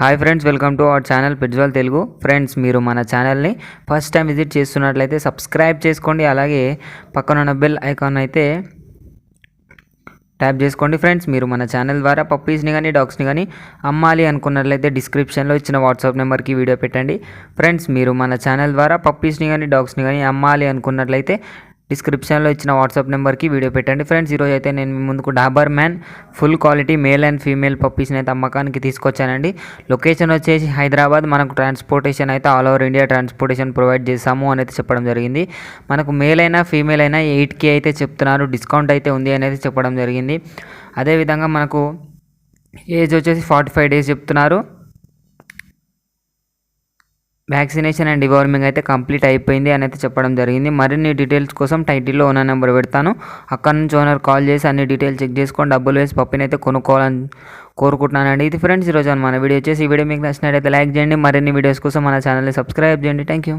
Hi friends, welcome to our channel పెట్జ్వాల్ Telugu. Friends, మీరు మన ఛానల్ని ఫస్ట్ టైం విజిట్ చేస్తున్నట్లయితే సబ్స్క్రైబ్ చేసుకోండి. అలాగే పక్కన ఉన్న బెల్ ఐకాన్ అయితే ట్యాప్ చేసుకోండి. ఫ్రెండ్స్, మీరు మన ఛానల్ ద్వారా పప్పీస్ని కానీ డాగ్స్ని కానీ అమ్మాలి అనుకున్నట్లయితే డిస్క్రిప్షన్లో ఇచ్చిన వాట్సాప్ నెంబర్కి వీడియో పెట్టండి. ఫ్రెండ్స్, మీరు మన ఛానల్ ద్వారా పప్పీస్ని కానీ డాగ్స్ని కానీ అమ్మాలి అనుకున్నట్లయితే డిస్క్రిప్షన్లో ఇచ్చిన వాట్సాప్ నెంబర్కి వీడియో పెట్టండి. ఫ్రెండ్స్, ఈరోజు అయితే నేను మీ ముందుకు Doberman full quality male and female పప్పీస్ని అయితే అమ్మకానికి తీసుకొచ్చానండి. లొకేషన్ వచ్చేసి హైదరాబాద్. మనకు ట్రాన్స్పోర్టేషన్ అయితే all over India transportation provide చేస్తాము అనేది చెప్పడం జరిగింది. మనకు మేల్ అయినా ఫీమేల్ అయినా 8K అయితే చెప్తున్నారు. డిస్కౌంట్ అయితే ఉంది అనేది చెప్పడం జరిగింది. అదేవిధంగా మనకు ఏజ్ వచ్చేసి 45 days చెప్తున్నారు. వ్యాక్సినేషన్ అండ్ డివార్మింగ్ అయితే కంప్లీట్ అయిపోయింది అని అయితే చెప్పడం జరిగింది. మరిన్ని డీటెయిల్స్ కోసం టైటిల్లో ఓనర్ నెంబర్ పెడతాను. అక్కడ నుంచి ఓనర్ కాల్ చేసి అన్ని డీటెయిల్స్ చెక్ చేసుకొని డబ్బులు వేసి పప్పిని అయితే కొనుక్కోవాలని కోరుకుంటున్నానండి. ఇది ఫ్రెండ్స్ ఈరోజు మన వీడియో వచ్చేసి ఈ వీడియో మీకు నచ్చినట్లయితే లైక్ చేయండి. మరిన్ని వీడియోస్ కోసం మన ఛానల్ని సబ్స్క్రైబ్ చేయండి. Thank you.